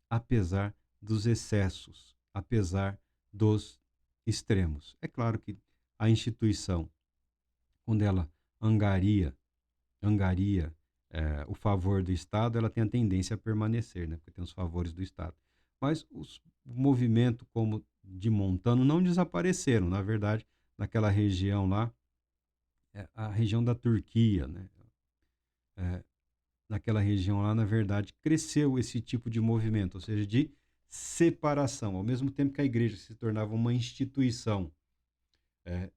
apesar dos excessos, apesar dos extremos. É claro que a instituição, quando ela angaria o favor do Estado, ela tem a tendência a permanecer, né? Porque tem os favores do Estado. Mas os movimentos como de Montano não desapareceram. Na verdade, naquela região lá, a região da Turquia, né? Naquela região lá, na verdade, cresceu esse tipo de movimento, ou seja, de separação. Ao mesmo tempo que a igreja se tornava uma instituição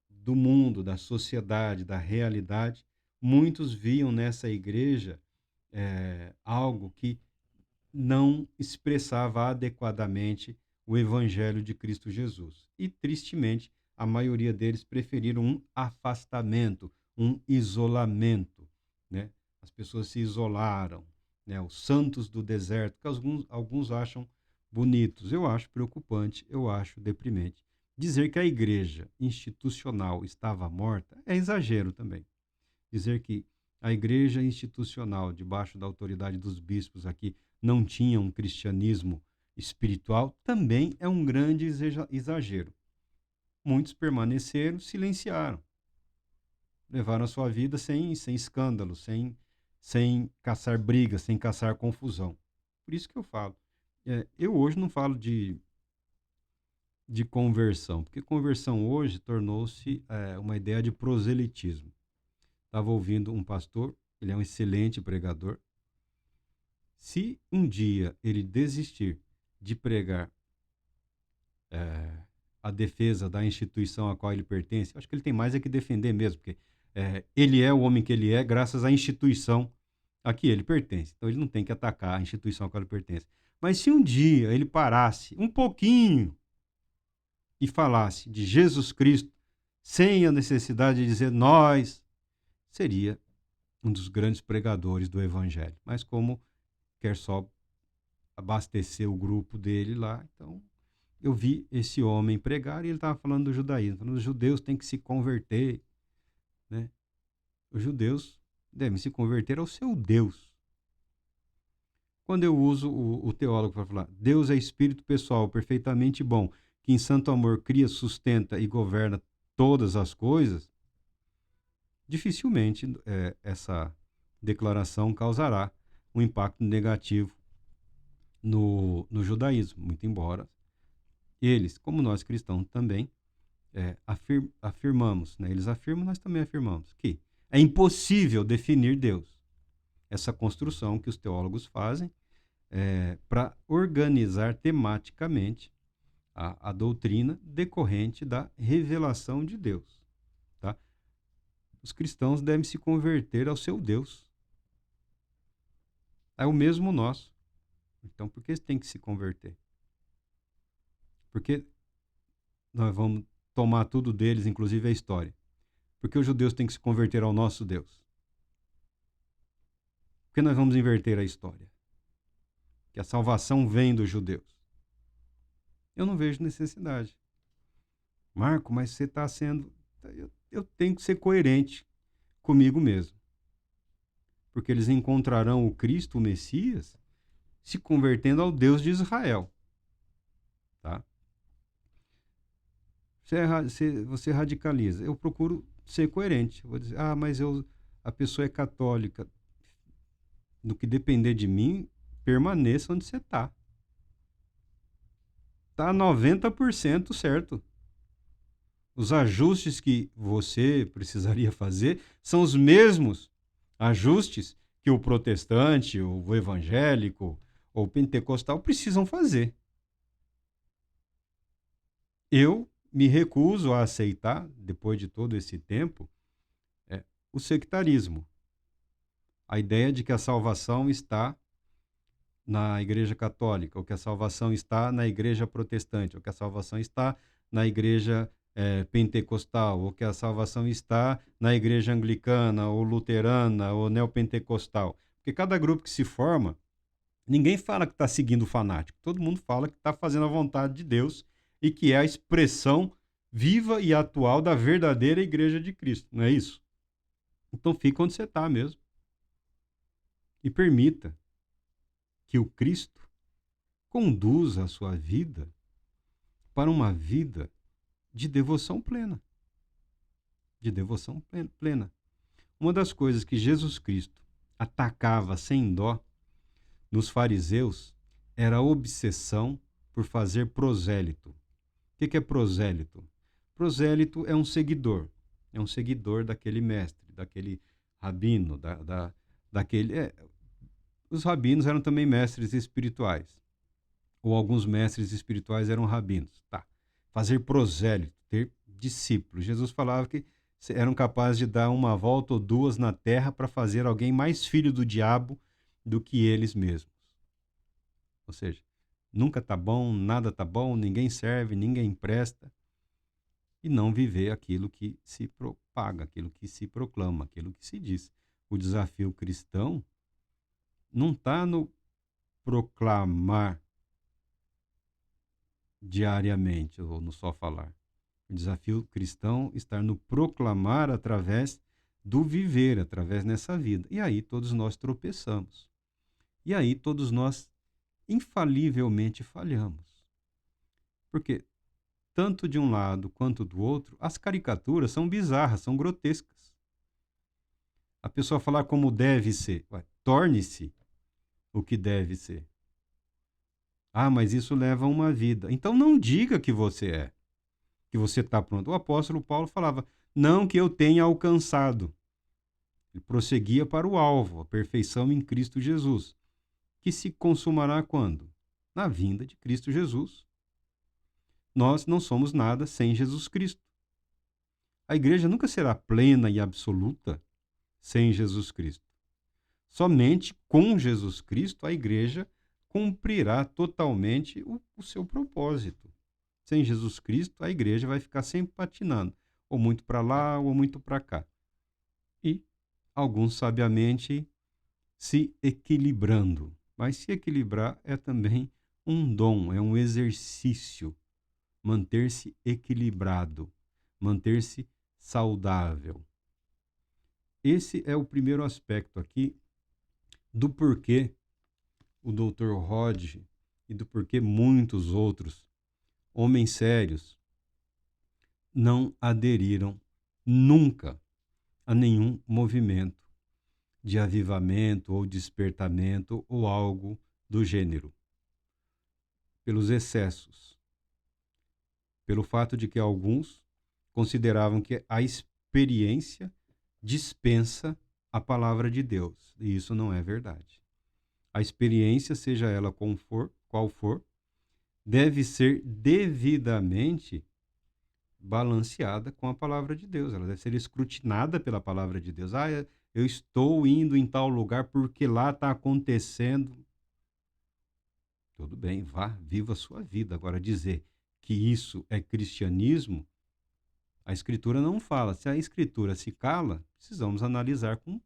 do mundo, da sociedade, da realidade, muitos viam nessa igreja algo que não expressava adequadamente o evangelho de Cristo Jesus. E, tristemente, a maioria deles preferiram um afastamento, um isolamento, né? As pessoas se isolaram, né? Os santos do deserto, que alguns acham bonitos. Eu acho preocupante, eu acho deprimente. Dizer que a igreja institucional estava morta é exagero também. Dizer que a igreja institucional, debaixo da autoridade dos bispos aqui, não tinha um cristianismo espiritual, também é um grande exagero. Muitos permaneceram, silenciaram, levaram a sua vida sem escândalo, sem caçar briga, sem caçar confusão. Por isso que eu falo. Eu hoje não falo de conversão, porque conversão hoje tornou-se uma ideia de proselitismo. Estava ouvindo um pastor, ele é um excelente pregador. Se um dia ele desistir de pregar a defesa da instituição a qual ele pertence. Acho que ele tem mais é que defender mesmo, porque ele é o homem que ele é graças à instituição a que ele pertence. Então ele não tem que atacar a instituição a qual ele pertence. Mas se um dia ele parasse um pouquinho e falasse de Jesus Cristo, sem a necessidade de dizer nós, seria um dos grandes pregadores do Evangelho. Mas como quer só abastecer o grupo dele lá, então eu vi esse homem pregar e ele estava falando do judaísmo, falando os judeus têm que se converter, né? Os judeus devem se converter ao seu Deus. Quando eu uso o teólogo para falar Deus é espírito pessoal, perfeitamente bom, que em santo amor cria, sustenta e governa todas as coisas, dificilmente essa declaração causará um impacto negativo no judaísmo, muito embora eles, como nós cristãos também, afirmamos, né? Eles afirmam, nós também afirmamos, que é impossível definir Deus. Essa construção que os teólogos fazem para organizar tematicamente a doutrina decorrente da revelação de Deus. Tá? Os cristãos devem se converter ao seu Deus. É o mesmo nosso. Então, por que tem que se converter? Porque nós vamos tomar tudo deles, inclusive a história. Porque os judeus têm que se converter ao nosso Deus. Porque nós vamos inverter a história. Que a salvação vem dos judeus. Eu não vejo necessidade. Marco, mas você está sendo... Eu tenho que ser coerente comigo mesmo. Porque eles encontrarão o Cristo, o Messias, se convertendo ao Deus de Israel. Tá? Você radicaliza. Eu procuro ser coerente. Eu vou dizer, mas a pessoa é católica. No que depender de mim, permaneça onde você está. Está 90% certo. Os ajustes que você precisaria fazer são os mesmos ajustes que o protestante, o evangélico ou o pentecostal precisam fazer. Eu me recuso a aceitar, depois de todo esse tempo, o sectarismo. A ideia de que a salvação está na Igreja Católica, ou que a salvação está na Igreja Protestante, ou que a salvação está na Igreja Pentecostal, ou que a salvação está na Igreja Anglicana, ou Luterana, ou Neopentecostal. Porque cada grupo que se forma, ninguém fala que está seguindo o fanático, todo mundo fala que está fazendo a vontade de Deus e que é a expressão viva e atual da verdadeira Igreja de Cristo, não é isso? Então fica onde você está mesmo. E permita que o Cristo conduza a sua vida para uma vida de devoção plena. De devoção plena. Uma das coisas que Jesus Cristo atacava sem dó nos fariseus era a obsessão por fazer prosélito. O que é prosélito? Prosélito é um seguidor. É um seguidor daquele mestre, daquele rabino, daquele... Os rabinos eram também mestres espirituais. Ou alguns mestres espirituais eram rabinos. Tá. Fazer prosélito, ter discípulos. Jesus falava que eram capazes de dar uma volta ou duas na terra para fazer alguém mais filho do diabo do que eles mesmos. Ou seja, nunca tá bom, nada tá bom, ninguém serve, ninguém presta. E não viver aquilo que se propaga, aquilo que se proclama, aquilo que se diz. O desafio cristão não está no proclamar diariamente ou no só falar. O desafio cristão está no proclamar através do viver, através nessa vida. E aí todos nós tropeçamos. E aí todos nós infalivelmente falhamos. Porque tanto de um lado quanto do outro, as caricaturas são bizarras, são grotescas. A pessoa falar como deve ser, torne-se o que deve ser. Mas isso leva a uma vida. Então não diga que você é, que você está pronto. O apóstolo Paulo falava, não que eu tenha alcançado. Ele prosseguia para o alvo, a perfeição em Cristo Jesus, que se consumará quando? Na vinda de Cristo Jesus. nós não somos nada sem Jesus Cristo. A igreja nunca será plena e absoluta sem Jesus Cristo. Somente com Jesus Cristo a igreja cumprirá totalmente o seu propósito. Sem Jesus Cristo, a igreja vai ficar sempre patinando, ou muito para lá, ou muito para cá. E alguns sabiamente se equilibrando. Mas se equilibrar é também um dom, é um exercício. Manter-se equilibrado, manter-se saudável. Esse é o primeiro aspecto aqui do porquê o Dr. Rod e do porquê muitos outros homens sérios não aderiram nunca a nenhum movimento de avivamento ou despertamento ou algo do gênero. Pelos excessos. Pelo fato de que alguns consideravam que a experiência dispensa a palavra de Deus. E isso não é verdade. A experiência, seja ela qual for, deve ser devidamente balanceada com a palavra de Deus. Ela deve ser escrutinada pela palavra de Deus. Eu estou indo em tal lugar porque lá está acontecendo. Tudo bem, vá, viva a sua vida. Agora, dizer que isso é cristianismo, a Escritura não fala. Se a Escritura se cala, precisamos analisar com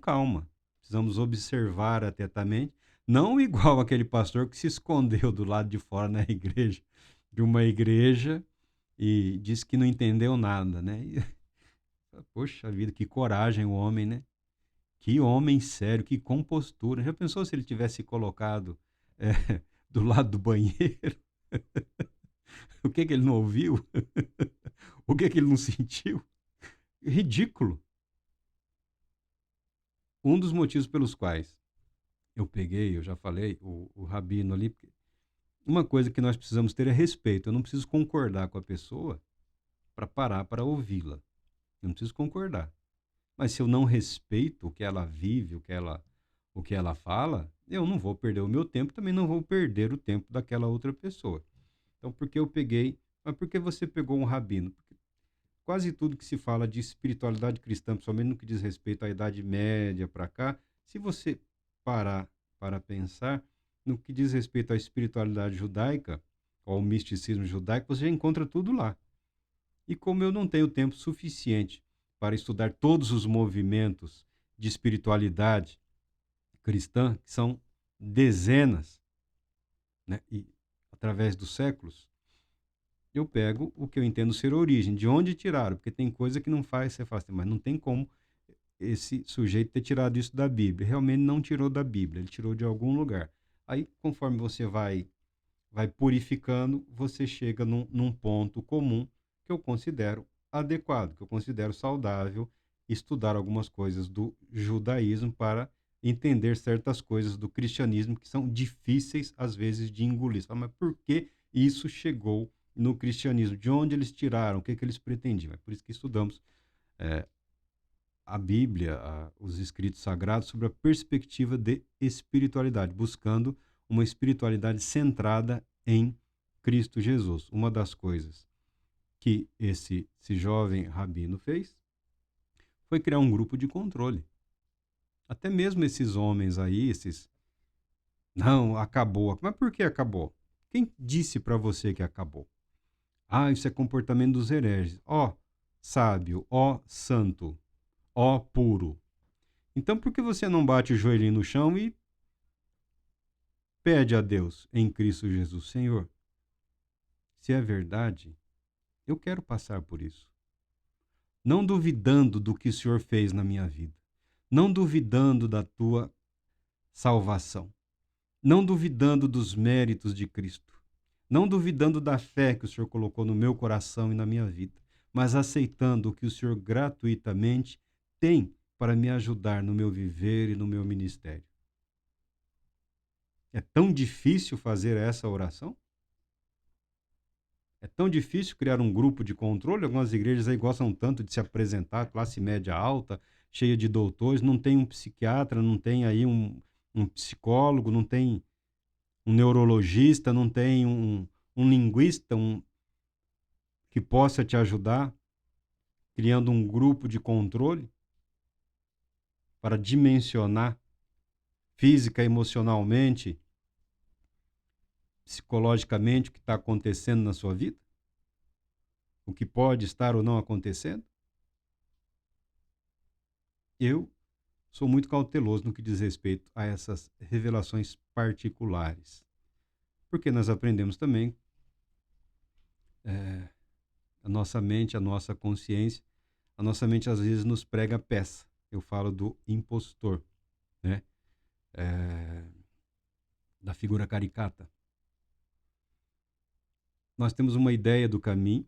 calma. Precisamos observar atentamente. Não igual aquele pastor que se escondeu do lado de fora na igreja, de uma igreja, e disse que não entendeu nada, né? Poxa vida, que coragem o homem, né? Que homem sério, que compostura. Já pensou se ele tivesse colocado do lado do banheiro? O que ele não ouviu? O que ele não sentiu? Ridículo. Um dos motivos pelos quais eu já falei, o rabino ali, uma coisa que nós precisamos ter é respeito. Eu não preciso concordar com a pessoa para parar para ouvi-la. Eu não preciso concordar. Mas se eu não respeito o que ela vive, o que ela fala, eu não vou perder o meu tempo, também não vou perder o tempo daquela outra pessoa. Então, porque eu peguei... Mas por que você pegou um rabino? Porque quase tudo que se fala de espiritualidade cristã, principalmente no que diz respeito à Idade Média para cá, se você parar para pensar, no que diz respeito à espiritualidade judaica, ao misticismo judaico, você já encontra tudo lá. E como eu não tenho tempo suficiente para estudar todos os movimentos de espiritualidade cristã, que são dezenas, né, e através dos séculos, eu pego o que eu entendo ser a origem, de onde tiraram, porque tem coisa que não faz, você fala assim, mas não tem como esse sujeito ter tirado isso da Bíblia. Realmente não tirou da Bíblia, ele tirou de algum lugar. Aí, conforme você vai purificando, você chega num ponto comum que eu considero adequado, que eu considero saudável, estudar algumas coisas do judaísmo para entender certas coisas do cristianismo que são difíceis, às vezes, de engolir. Mas por que isso chegou no cristianismo? De onde eles tiraram? O que eles pretendiam? É por isso que estudamos a Bíblia, os escritos sagrados, sobre a perspectiva de espiritualidade, buscando uma espiritualidade centrada em Cristo Jesus. Uma das coisas que esse jovem rabino fez foi criar um grupo de controle. Até mesmo esses homens aí, não, acabou. Mas por que acabou? Quem disse para você que acabou? Isso é comportamento dos hereges. Sábio, santo, puro. Então por que você não bate o joelhinho no chão e pede a Deus em Cristo Jesus? Senhor, se é verdade, eu quero passar por isso. Não duvidando do que o Senhor fez na minha vida. Não duvidando da tua salvação. Não duvidando dos méritos de Cristo. Não duvidando da fé que o Senhor colocou no meu coração e na minha vida. Mas aceitando o que o Senhor gratuitamente tem para me ajudar no meu viver e no meu ministério. É tão difícil fazer essa oração? É tão difícil criar um grupo de controle? Algumas igrejas aí gostam tanto de se apresentar, classe média alta, cheia de doutores, não tem um psiquiatra, não tem aí um psicólogo, não tem um neurologista, não tem um linguista, que possa te ajudar, criando um grupo de controle para dimensionar física, emocionalmente, psicologicamente o que está acontecendo na sua vida? O que pode estar ou não acontecendo? Eu sou muito cauteloso no que diz respeito a essas revelações particulares, porque nós aprendemos também a nossa mente, a nossa consciência, a nossa mente às vezes nos prega peça. Eu falo do impostor, né? Da figura caricata. Nós temos uma ideia do caminho,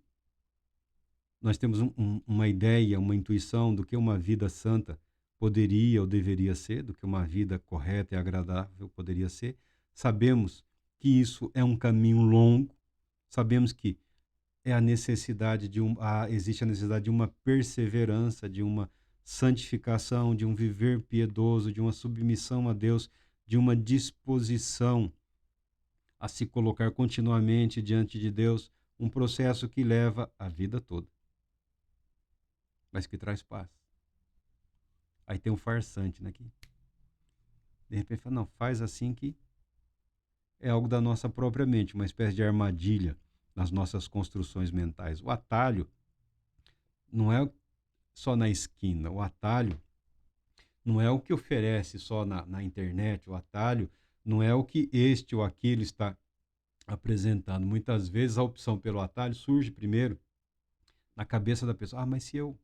nós temos uma ideia, uma intuição do que uma vida santa poderia ou deveria ser, do que uma vida correta e agradável poderia ser. Sabemos que isso é um caminho longo, sabemos que é a necessidade existe a necessidade de uma perseverança, de uma santificação, de um viver piedoso, de uma submissão a Deus, de uma disposição a se colocar continuamente diante de Deus, um processo que leva a vida toda, mas que traz paz. Aí tem um farsante, né? Que de repente fala, não, faz assim, que é algo da nossa própria mente, uma espécie de armadilha nas nossas construções mentais. O atalho não é só na esquina, o atalho não é o que oferece só na internet, o atalho não é o que este ou aquele está apresentando. Muitas vezes a opção pelo atalho surge primeiro na cabeça da pessoa. Ah, mas se eu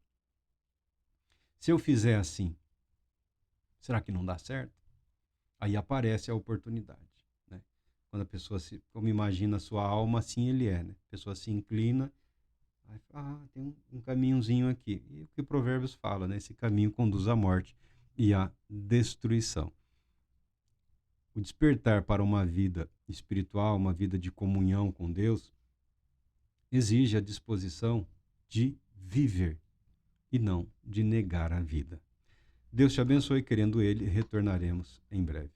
fizer assim, será que não dá certo? Aí aparece a oportunidade, né? Quando a pessoa como imagina a sua alma, assim ele é, né? A pessoa se inclina, aí fala, tem um caminhozinho aqui. E o que Provérbios fala, né? Esse caminho conduz à morte e à destruição. O despertar para uma vida espiritual, uma vida de comunhão com Deus, exige a disposição de viver e não de negar a vida. Deus te abençoe, querendo Ele, retornaremos em breve.